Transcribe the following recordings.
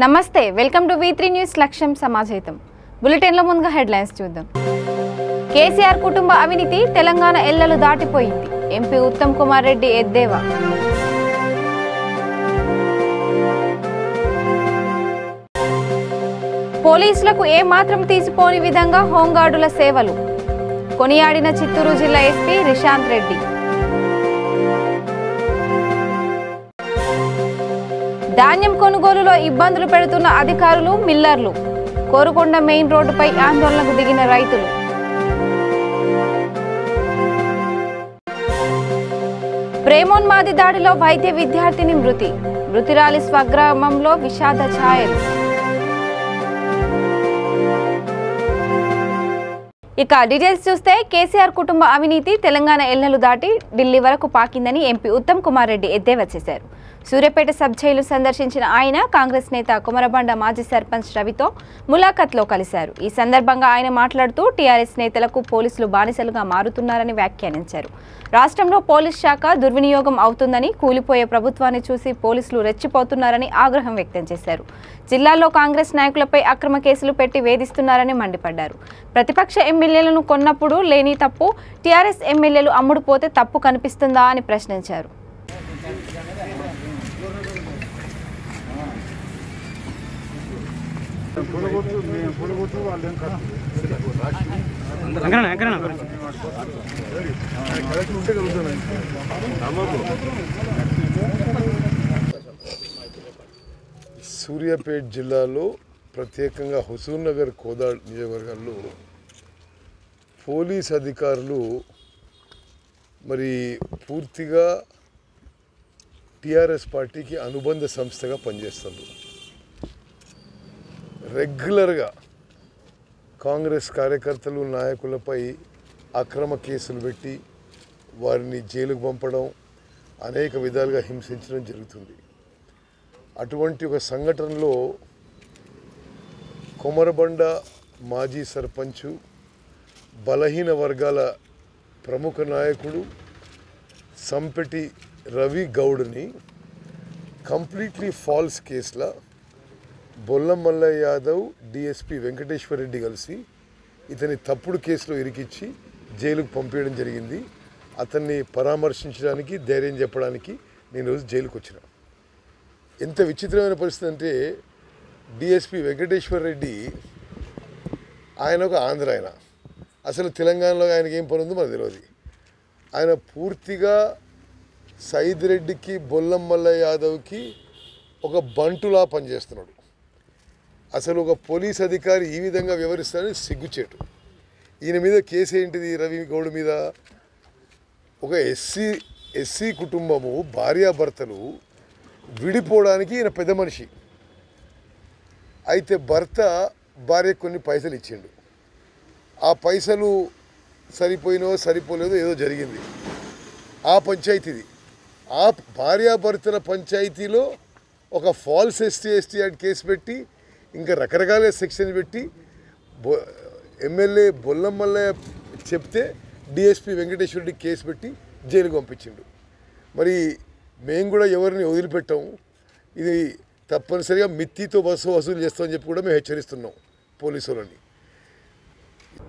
నమస్తే welcome to V3 news లక్ష్యం సమాజహితం bulletin లో ముందుగా హెడ్లైన్స్ చూద్దాం. కేసీఆర్ కుటుంబ అవినీతి తెలంగాణ ఎల్లలు దాటిపోయింది. ఎంపీ ఉత్తమ్ కుమార్ రెడ్డి ఎద్దేవా. పోలీసులకు ఏ మాత్రం తీసిపోని విధంగా హోంగార్డుల సేవలు కొనియాడిన చిత్తూరు జిల్లా ఎస్పీ రిశాంత్ రెడ్డి. ధాన్యం కొనుగోలులో ఇబ్బందులు పెడుతున్న అధికారులు మిల్లర్లు. కోరుకొండ మెయిన్ రోడ్డుపై ఆందోళనకు దిగిన రైతులు. ప్రేమోన్మాది దాడిలో వైద్య విద్యార్థిని మృతి. మృతురాలి స్వగ్రామంలో విషాద ఛాయలు. ఇక డీటెయిల్స్ చూస్తే కేసీఆర్ కుటుంబ అవినీతి తెలంగాణ ఎల్లలు దాటి ఢిల్లీ వరకు పాకిందని ఎంపీ ఉత్తమ్ కుమార్ రెడ్డి ఎద్దేవా చేశారు. సూర్యాపేట సబ్ జైలు సందర్శించిన ఆయన కాంగ్రెస్ నేత కుమరబండ మాజీ సర్పంచ్ రవితో ములాఖత్లో కలిశారు. ఈ సందర్భంగా ఆయన మాట్లాడుతూ టీఆర్ఎస్ నేతలకు పోలీసులు బానిసలుగా మారుతున్నారని వ్యాఖ్యానించారు. రాష్ట్రంలో పోలీస్ శాఖ దుర్వినియోగం అవుతుందని, కూలిపోయే ప్రభుత్వాన్ని చూసి పోలీసులు రెచ్చిపోతున్నారని ఆగ్రహం వ్యక్తం చేశారు. జిల్లాలో కాంగ్రెస్ నాయకులపై అక్రమ కేసులు పెట్టి వేధిస్తున్నారని మండిపడ్డారు. ప్రతిపక్ష ఎమ్మెల్యేలను కొన్నప్పుడు లేని తప్పు టీఆర్ఎస్ ఎమ్మెల్యేలు అమ్ముడుపోతే తప్పు కనిపిస్తుందా అని ప్రశ్నించారు. సూర్యాపేట జిల్లాలో ప్రత్యేకంగా హుజూర్ నగర్ కోదాడ్ నియోజకవర్గాల్లో పోలీస్ అధికారులు మరి పూర్తిగా టీఆర్ఎస్ పార్టీకి అనుబంధ సంస్థగా పనిచేస్తారు. రెగ్యులర్గా కాంగ్రెస్ కార్యకర్తలు నాయకులపై అక్రమ కేసులు పెట్టి వారిని జైలుకు పంపడం, అనేక విధాలుగా హింసించడం జరుగుతుంది. అటువంటి ఒక సంఘటనలో కొమరబండ మాజీ సర్పంచు, బలహీన వర్గాల ప్రముఖ నాయకుడు సంపెటి రవి గౌడ్ని కంప్లీట్లీ ఫాల్స్ కేసులో బొల్లం మల్లయ్య యాదవ్, డిఎస్పీ వెంకటేశ్వర రెడ్డి కలిసి ఇతని తప్పుడు కేసులో ఇరికిచ్చి జైలుకు పంపించడం జరిగింది. అతన్ని పరామర్శించడానికి, ధైర్యం చెప్పడానికి నేను రోజు జైలుకు వచ్చిన. ఎంత విచిత్రమైన పరిస్థితి అంటే డిఎస్పీ వెంకటేశ్వర రెడ్డి ఆయన ఒక ఆంధ్ర, ఆయన అసలు తెలంగాణలో ఆయనకి ఏం పని ఉందో మనకు తెలియదు. ఆయన పూర్తిగా సైద్ రెడ్డికి, బొల్లం మల్లయ్య యాదవ్కి ఒక బంటులా పనిచేస్తున్నాడు. అసలు ఒక పోలీస్ అధికారి ఈ విధంగా వ్యవహరిస్తారని సిగ్గుచేటు. ఈయన మీద కేసు ఏంటిది? రవి గౌడ్ మీద ఒక ఎస్సీ కుటుంబము భార్యాభర్తలు విడిపోవడానికి ఈయన పెద్ద మనిషి. అయితే భర్త భార్యకు కొన్ని పైసలు ఇచ్చిండు. ఆ పైసలు సరిపోలేదో ఏదో జరిగింది. ఆ పంచాయతీది, ఆ భార్యాభర్తల పంచాయతీలో ఒక ఫాల్స్ ఎస్టీ యాక్ట్ కేసు పెట్టి, ఇంకా రకరకాల సెక్షన్ పెట్టి ఎమ్మెల్యే బొల్లం మల్లయ్య చెప్తే డిఎస్పీ వెంకటేశ్వర రెడ్డి కేసు పెట్టి జైలుకు పంపించిండు. మరి మేము కూడా ఎవరిని వదిలిపెట్టాము. ఇది తప్పనిసరిగా మిత్తితో వసూలు చేస్తామని చెప్పి కూడా మేము హెచ్చరిస్తున్నాం పోలీసులని.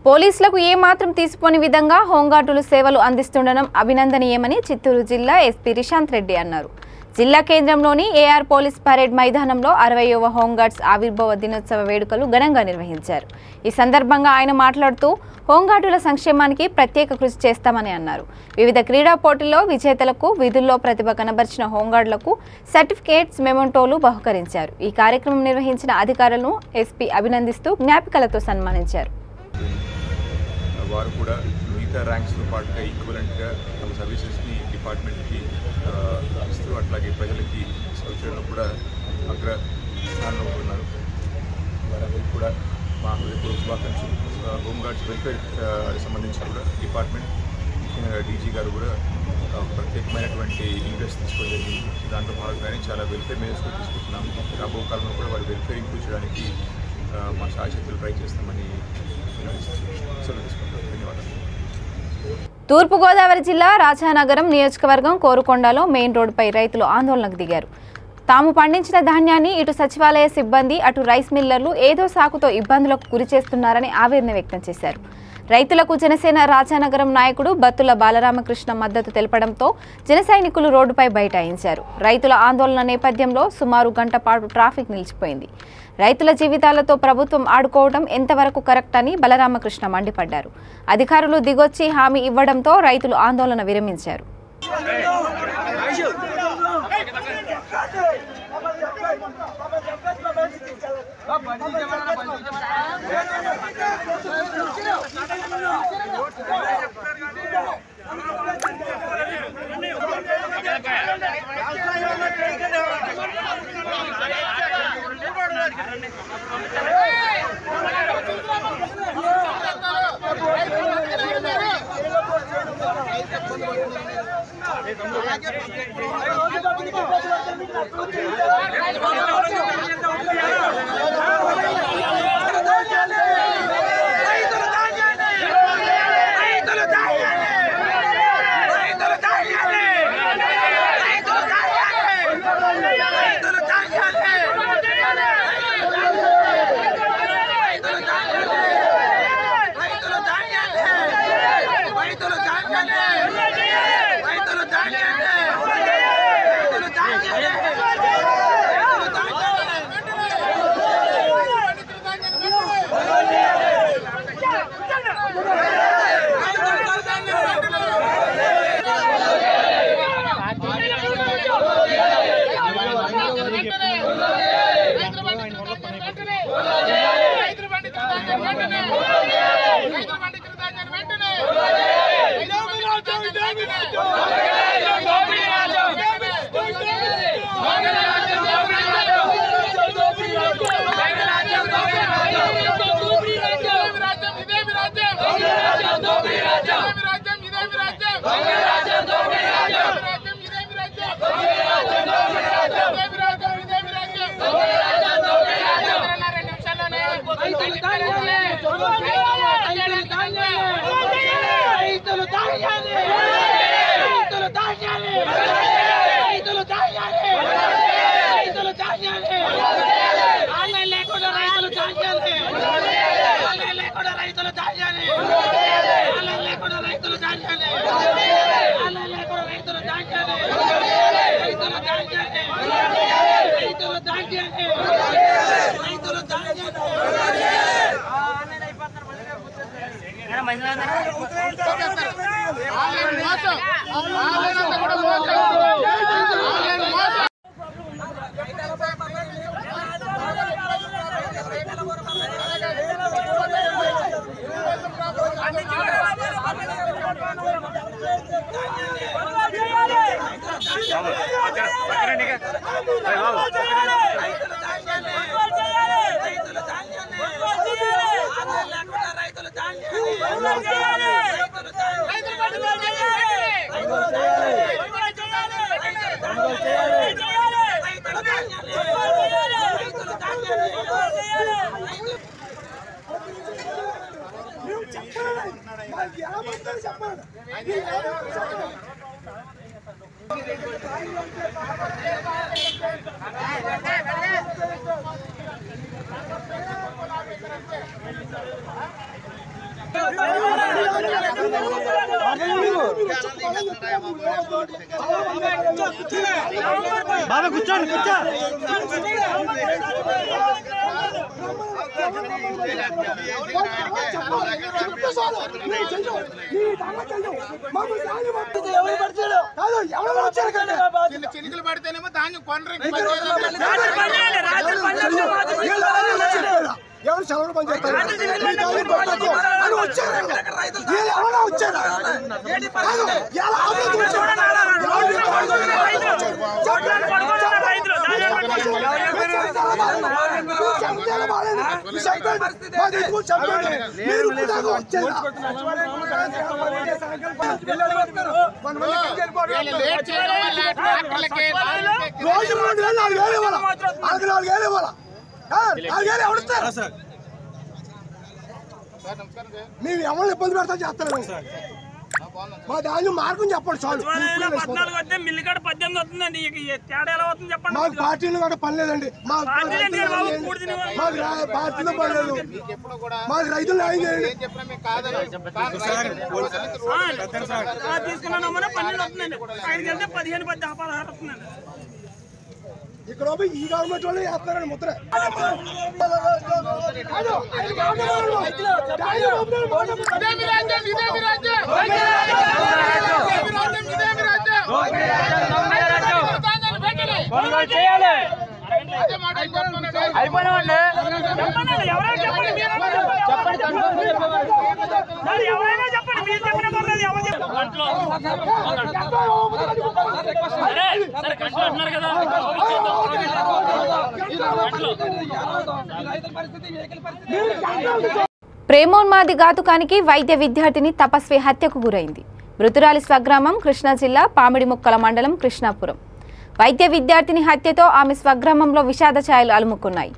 పోలీసులకు ఏ మాత్రం తీసిపోని విధంగా హోంగార్డులు సేవలు అందిస్తుండడం అభినందనీయమని చిత్తూరు జిల్లా ఎస్పీ రిశాంత్ రెడ్డి అన్నారు. జిల్లా కేంద్రంలోని ఏఆర్ పోలీస్ పరేడ్ మైదానంలో 60వ హోంగార్డ్స్ ఆవిర్భావ దినోత్సవ వేడుకలు ఘనంగా నిర్వహించారు. ఈ సందర్భంగా ఆయన మాట్లాడుతూ హోంగార్డుల సంక్షేమానికి ప్రత్యేక కృషి చేస్తామని అన్నారు. వివిధ క్రీడా పోటీల్లో విజేతలకు, విధుల్లో ప్రతిభ కనబర్చిన హోంగార్డులకు సర్టిఫికేట్స్, మెమోంటోలు బహుకరించారు. ఈ కార్యక్రమం నిర్వహించిన అధికారులను ఎస్పీ అభినందిస్తూ జ్ఞాపికలతో సన్మానించారు. వారు కూడా మిగతా ర్యాంక్స్తో పాటుగా ఈక్వలెంట్గా తమ సర్వీసెస్ని డిపార్ట్మెంట్కి ఇస్తూ అట్లాగే ప్రజలకి సర్వ్ చేయడంలో కూడా అగ్ర స్థానంలో ఉన్నారు. వారందరికీ కూడా మా హృదయపూర్వక శుభాకాంక్షలు. హోంగార్డ్స్ వెల్ఫేర్ సంబంధించిన కూడా డిపార్ట్మెంట్, ముఖ్యంగా డీజీ గారు కూడా ప్రత్యేకమైనటువంటి ఇంట్రెస్ట్ తీసుకోవడం జరిగింది. దాంట్లో భాగంగానే చాలా వెల్ఫేర్ మెజర్స్ కూడా తీసుకుంటున్నాము. రాబో కాలంలో కూడా వారి వెల్ఫేర్ ఇంప్రూవ్ చేయడానికి మా శాయశక్తులు ట్రై చేస్తామని తీసుకుంటాం. ధన్యవాదాలు. తూర్పుగోదావరి జిల్లా రాజానగరం నియోజకవర్గం కోరుకొండలో మెయిన్ రోడ్డుపై రైతులు ఆందోళనకు దిగారు. తాము పండించిన ధాన్యాన్ని ఇటు సచివాలయ సిబ్బంది అటు రైస్ మిల్లర్లు ఏదో సాకుతో ఇబ్బందులకు గురి చేస్తున్నారని ఆవేదన వ్యక్తం చేశారు. రైతులకు జనసేన రాజానగరం నాయకుడు బత్తుల బాలరామకృష్ణ మద్దతు తెలపడంతో జన సైనికులు రోడ్డుపై బైఠాయించారు. రైతుల ఆందోళన నేపథ్యంలో సుమారు గంట పాటు ట్రాఫిక్ నిలిచిపోయింది. రైతుల జీవితాలతో ప్రభుత్వం ఆడుకోవడం ఎంతవరకు కరెక్ట్ అని బలరామకృష్ణ మండిపడ్డారు. అధికారులు దిగొచ్చి హామీ ఇవ్వడంతో రైతులు ఆందోళన విరమించారు. బాబా కూర్చోండి చినుకులు పడితేనేమో దాన్ని కొనరు ఎవరు సెలవులు పని చేస్తారు అని వచ్చారు ఎవరైనా వచ్చారా రోజు 4,000 ఇవ్వాలా 4,000 ఇవ్వాలా 4,000 ఎవరిస్తారు మేము ఎవరిని ఇబ్బంది పెడతా చేస్తారు మా ధాన్యం మార్గం చెప్పండి చాలు. మాకు పార్టీలు కూడా పని లేదండి, మాకు పార్టీలో పని లేదు, మాకు రైతులు న్యాయం చేయండి. ఇక్కడ ఈ గవర్నమెంట్ వాళ్ళు వేస్తున్నారండి ముద్ర. ప్రేమోన్మాది ఘాతుకానికి వైద్య విద్యార్థిని తపస్వి హత్యకు గురైంది. మృతురాలి స్వగ్రామం కృష్ణా జిల్లా పామిడిముక్కల మండలం కృష్ణాపురం. వైద్య విద్యార్థిని హత్యతో ఆమె స్వగ్రామంలో విషాద ఛాయలు అలుముకున్నాయి.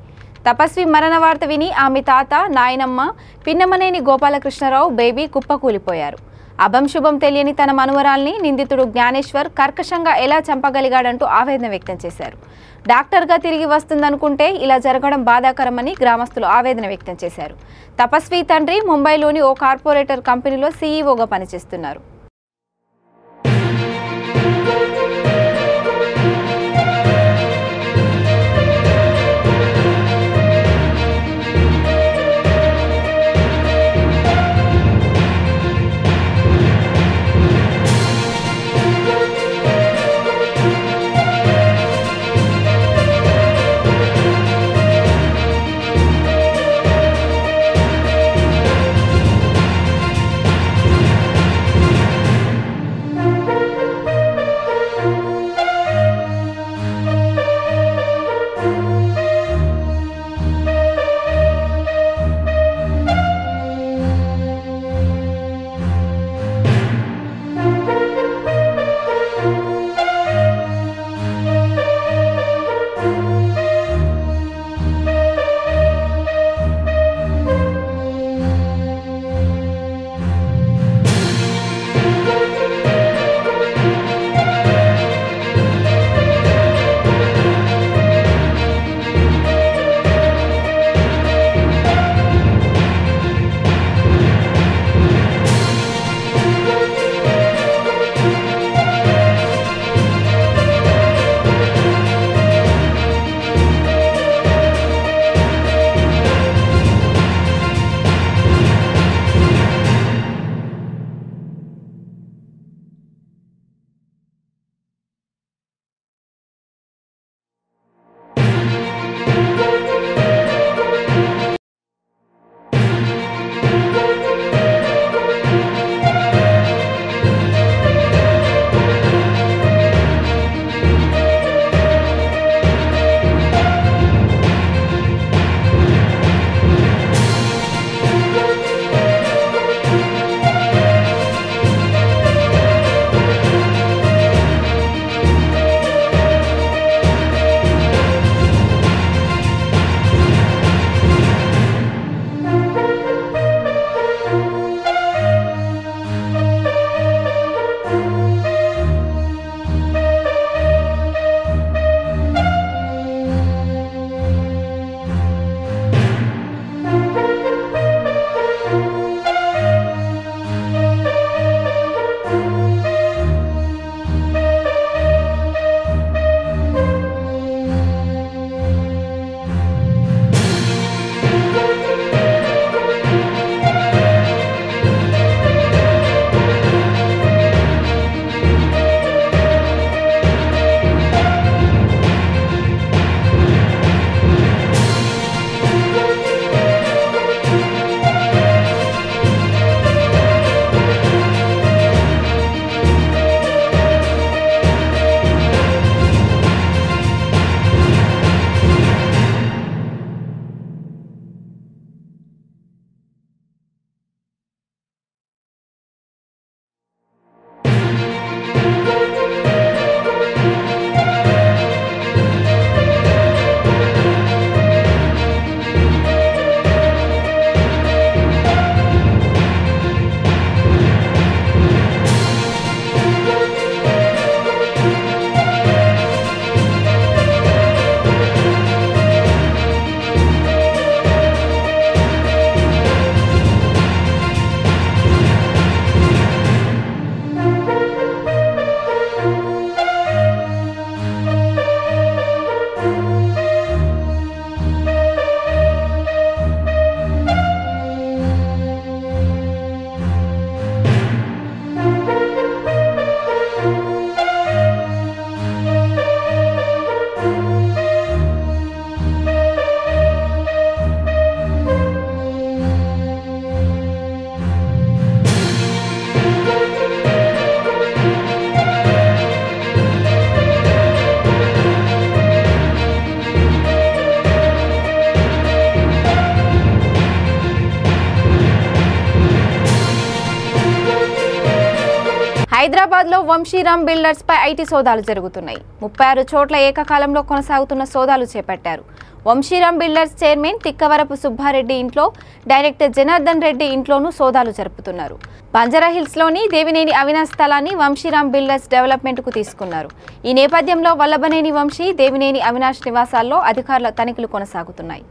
తపస్వి మరణ వార్త విని ఆమె తాత, నాయనమ్మ, పిన్నమనేని గోపాలకృష్ణరావు బేబీ కుప్పకూలిపోయారు. అభంశుభం తెలియని తన మనువరాల్ని నిందితుడు జ్ఞానేశ్వర్ కర్కశంగా ఎలా చంపగలిగాడంటూ ఆవేదన వ్యక్తం చేశారు. డాక్టర్గా తిరిగి వస్తుందనుకుంటే ఇలా జరగడం బాధాకరమని గ్రామస్తులు ఆవేదన వ్యక్తం చేశారు. తపస్వి తండ్రి ముంబైలోని ఓ కార్పొరేటర్ కంపెనీలో సీఈఓగా పనిచేస్తున్నారు. హైదరాబాద్లో వంశీరామ్ బిల్డర్స్ పై ఐటీ సోదాలు జరుగుతున్నాయి. 36 చోట్ల ఏకకాలంలో కొనసాగుతున్న సోదాలు చేపట్టారు. వంశీరామ్ బిల్డర్స్ చైర్మన్ తిక్కవరపు సుబ్బారెడ్డి ఇంట్లో, డైరెక్టర్ జనార్దన్ రెడ్డి ఇంట్లోనూ సోదాలు జరుపుతున్నారు. బంజారాహిల్స్లోని దేవినేని అవినాష్ స్థలాన్ని వంశీరామ్ బిల్డర్స్ డెవలప్మెంట్కు తీసుకున్నారు. ఈ నేపథ్యంలో వల్లభనేని వంశీ, దేవినేని అవినాష్ నివాసాల్లో అధికారుల తనిఖీలు కొనసాగుతున్నాయి.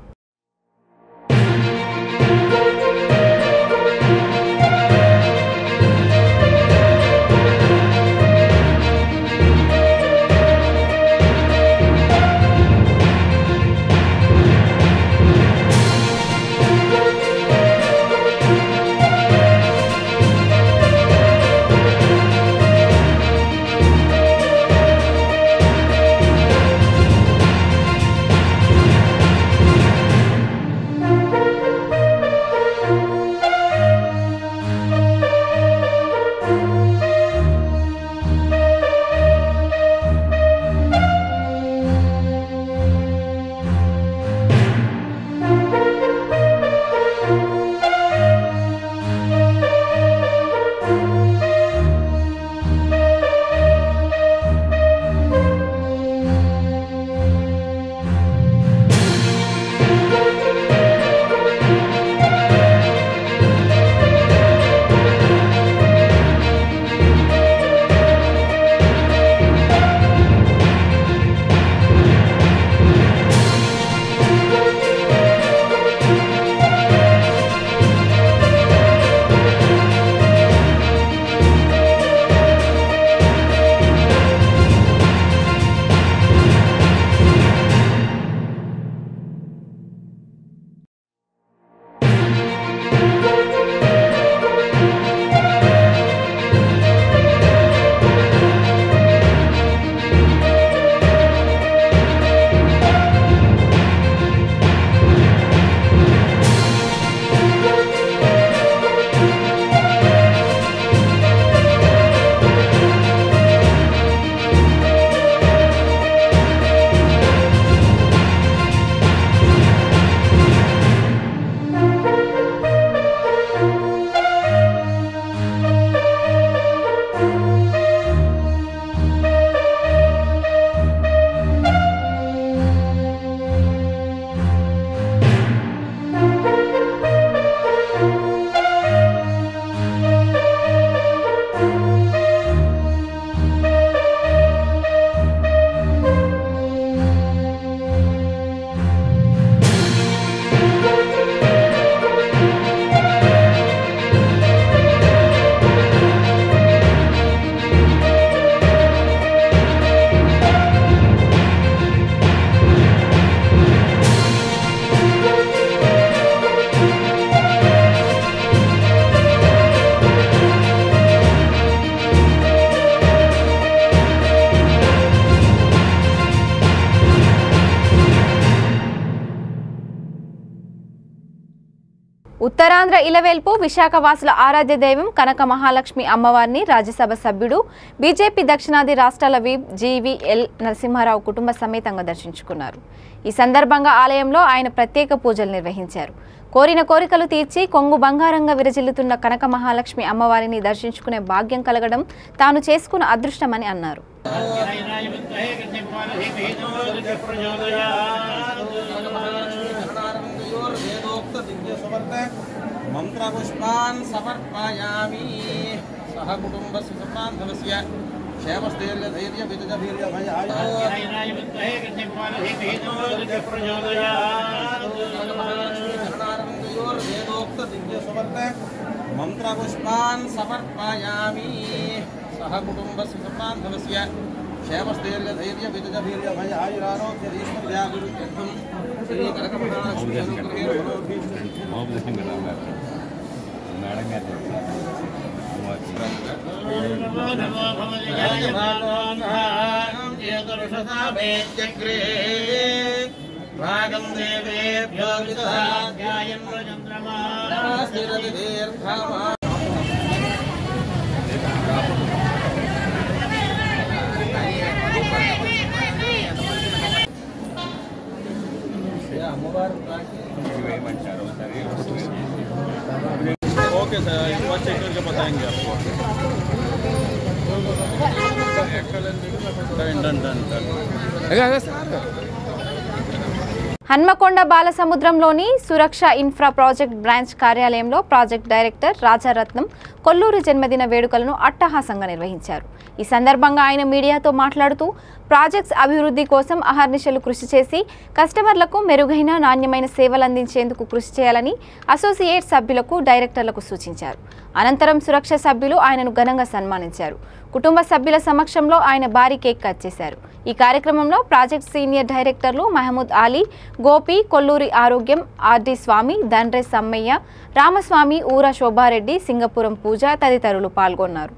ఉత్తరాంధ్ర ఇలవేల్పు విశాఖ వాసుల ఆరాధ్య దైవం కనక మహాలక్ష్మి అమ్మవారిని రాజ్యసభ సభ్యుడు బీజేపీ దక్షిణాది రాష్ట్రాల వీప్ జీవీఎల్ నరసింహారావు కుటుంబ సమేతంగా దర్శించుకున్నారు. ఈ సందర్భంగా ఆలయంలో ఆయన ప్రత్యేక పూజలు నిర్వహించారు. కోరిన కోరికలు తీర్చి కొంగు బంగారంగా విరజిల్లుతున్న కనక మహాలక్ష్మి అమ్మవారిని దర్శించుకునే భాగ్యం కలగడం తాను చేసుకున్న అదృష్టమని అన్నారు. మంత్రపుష్పాన్ సమర్పయామి సహ కుటుంబస్య సమాంధవస్య క్షేమస్థైర్యధైర్య విదజభీర్యభయాయ మంత్రపుష్పాన్ సమర్పయామి సహ కుటుంబస్య సమాంధవస్య క్షేమస్థైర్యధైర్య విదజభీర్యభయాయురారోగ్యధీర్యాభివృద్ధ్యర్థం శ్రీ కనక మహాలక్ష్మి చక్రే భాగం దేవేభ్యో విదధాధ్యాయన్మచంద్రమా స్థిరతిదీర్ఘమా ओके सर एक बार चेक करके बताएंगे आपको। హన్మకొండ బాలసముద్రంలోని సురక్ష ఇన్ఫ్రా ప్రాజెక్ట్ బ్రాంచ్ కార్యాలయంలో ప్రాజెక్ట్ డైరెక్టర్ రాజారత్నం కొల్లూరి జన్మదిన వేడుకలను అట్టహాసంగా నిర్వహించారు. ఈ సందర్భంగా ఆయన మీడియాతో మాట్లాడుతూ ప్రాజెక్ట్స్ అభివృద్ధి కోసం అహర్నిశలు కృషి చేసి కస్టమర్లకు మెరుగైన నాణ్యమైన సేవలు అందించేందుకు కృషి చేయాలని అసోసియేట్ సభ్యులకు డైరెక్టర్లకు సూచించారు. అనంతరం సురక్ష సభ్యులు ఆయనను ఘనంగా సన్మానించారు. కుటుంబ సభ్యుల సమక్షంలో ఆయన భారీ కేక్ కట్ చేశారు. ఈ కార్యక్రమంలో ప్రాజెక్ట్ సీనియర్ డైరెక్టర్లు మహమూద్ అలీ, గోపి, కొల్లూరి ఆరోగ్యం, ఆర్డి స్వామి, దండ్రే సమ్మయ్య, రామస్వామి, ఊర శోభారెడ్డి, సింగపురం పూజ తదితరులు పాల్గొన్నారు.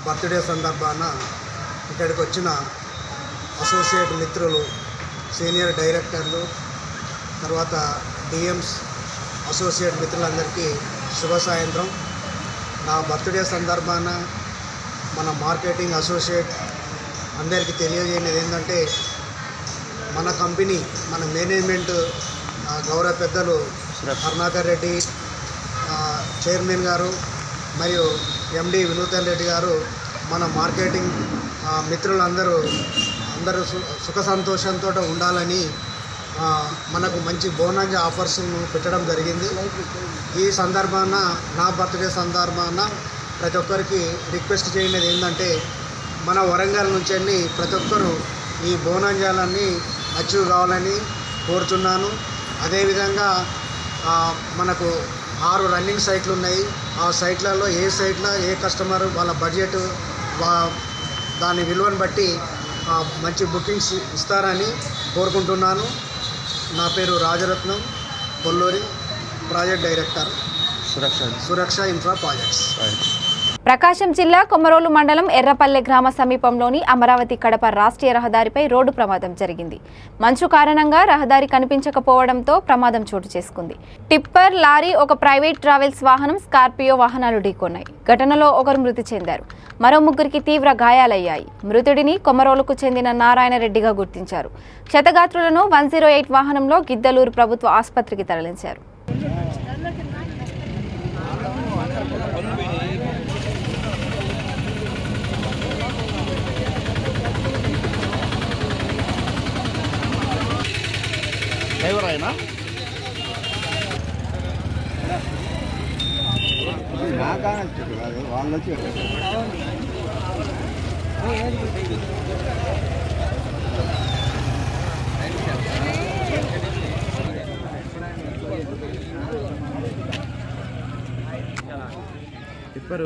బర్త్డే సందర్భాన ఇక్కడికి వచ్చిన అసోసియేట్ మిత్రులు, సీనియర్ డైరెక్టర్లు, తర్వాత డిఎంస్, అసోసియేట్ మిత్రులందరికీ శుభ సాయంత్రం. నా బర్త్డే సందర్భాన మన మార్కెటింగ్ అసోసియేట్ అందరికీ తెలియజేయనిది ఏంటంటే, మన కంపెనీ, మన మేనేజ్మెంట్ గౌరవ పెద్దలు కరుణాకర్ రెడ్డి చైర్మన్ గారు మరియు ఎండి వినూతన్ రెడ్డి గారు మన మార్కెటింగ్ మిత్రులందరూ సుఖ సంతోషంతో ఉండాలని మనకు మంచి బోనస్ ఆఫర్స్ పెట్టడం జరిగింది. ఈ సందర్భాన నా బర్త్డే సందర్భాన ప్రతి ఒక్కరికి రిక్వెస్ట్ చేయలేదు ఏంటంటే, మన వరంగల్ నుంచి వెళ్ళి ప్రతి ఒక్కరు ఈ బోనజాలన్నీ అచీవ్ కావాలని కోరుతున్నాను. అదేవిధంగా మనకు 6 రన్నింగ్ సైట్లు ఉన్నాయి. ఆ సైట్లలో ఏ సైట్లో ఏ కస్టమర్ వాళ్ళ బడ్జెట్ దాని విలువను బట్టి మంచి బుకింగ్స్ ఇస్తారని కోరుకుంటున్నాను. నా పేరు రాజరత్నం, కొల్లూరి, ప్రాజెక్ట్ డైరెక్టర్, సురక్ష ఇన్ఫ్రా ప్రాజెక్ట్స్. ప్రకాశం జిల్లా కొమరోలు మండలం ఎర్రపల్లె గ్రామ సమీపంలోని అమరావతి కడప రాష్ట్రీయ రహదారిపై రోడ్డు ప్రమాదం జరిగింది. మంచు కారణంగా రహదారి కనిపించకపోవడంతో ప్రమాదం చోటు చేసుకుంది. టిప్పర్, లారీ, ఒక ప్రైవేట్ ట్రావెల్స్ వాహనం, స్కార్పియో వాహనాలు ఢీకొన్నాయి. ఘటనలో ఒకరు మృతి చెందారు. మరో ముగ్గురికి తీవ్ర గాయాలయ్యాయి. మృతుడిని కొమరోలుకు చెందిన నారాయణ రెడ్డిగా గుర్తించారు. క్షతగాత్రులను 108 వాహనంలో గిద్దలూరు ప్రభుత్వ ఆసుపత్రికి తరలించారు. ఎవరైనా వాళ్ళు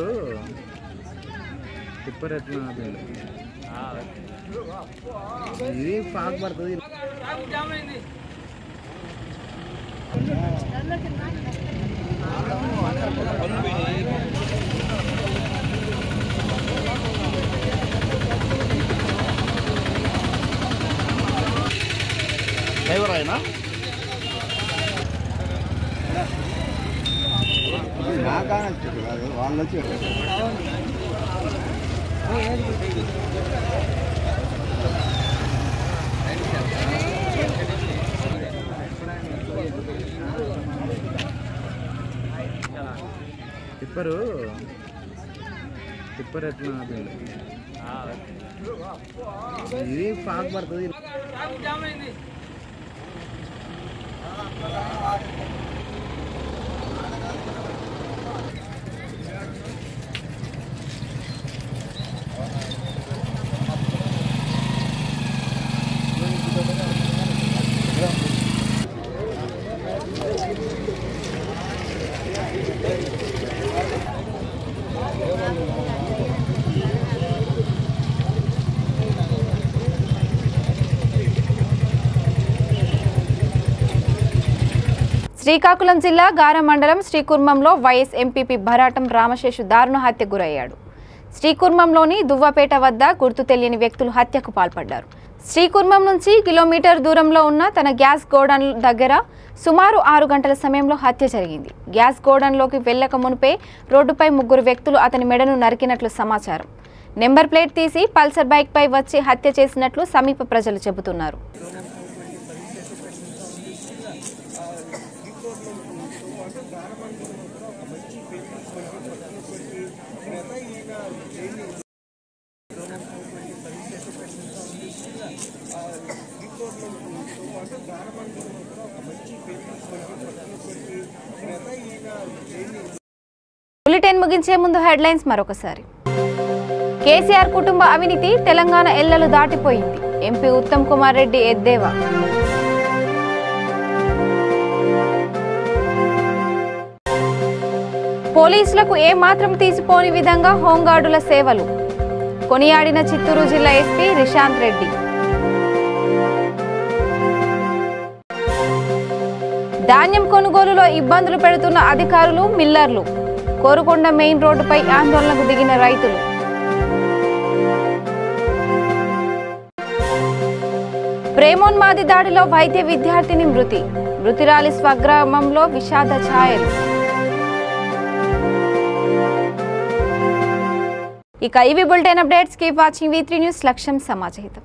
టిప్పర్ ఎట్లా ఇది పాక్ పడుతుంది. ఎవరైనా వాళ్ళు టిప్పర్ ఎట్లా ఇది పాక్ పడుతుంది. శ్రీకాకుళం జిల్లా గారం మండలం శ్రీకుర్మంలో వైఎస్ ఎంపీపీ భరాటం రామశేషు దారుణ హత్యకు గురయ్యాడు. శ్రీకుర్మంలోని దువ్వపేట వద్ద గుర్తు తెలియని వ్యక్తులు హత్యకు పాల్పడ్డారు. శ్రీకుర్మం నుంచి కిలోమీటర్ దూరంలో ఉన్న తన గ్యాస్ గోడౌన్ దగ్గర సుమారు 6 గంటల సమయంలో హత్య జరిగింది. గ్యాస్ గోడౌన్లోకి వెళ్లక మునిపే రోడ్డుపై 3 వ్యక్తులు అతని మెడను నరికినట్లు సమాచారం. నెంబర్ ప్లేట్ తీసి పల్సర్ బైక్పై వచ్చి హత్య చేసినట్లు సమీప ప్రజలు చెబుతున్నారు. బులెటిన్ ముగించే ముందు హెడ్లైన్స్ మరొకసారి. కేసీఆర్ కుటుంబ అవినీతి తెలంగాణ ఎల్లలు దాటిపోయింది. ఎంపీ ఉత్తమ్ కుమార్ రెడ్డి ఎద్దేవా. పోలీసులకు ఏమాత్రం తీసిపోని విధంగా హోంగార్డుల సేవలు కొనియాడిన చిత్తూరు జిల్లా ఎస్పీ రిశాంత్ రెడ్డి. ధాన్యం కొనుగోలులో ఇబ్బందులు పెడుతున్న అధికారులు, మిల్లర్లు. కోరుకొండ మెయిన్ రోడ్డుపై ఆందోళనకు దిగిన రైతులు. ప్రేమోన్మాది దాడిలో వైద్య విద్యార్థిని మృతి. మృతురాలి స్వగ్రామంలో విషాద ఛాయలు. ఇక ఇవి bulletin updates. Keep watching V3 news. లక్ష్యం సమాజహితం.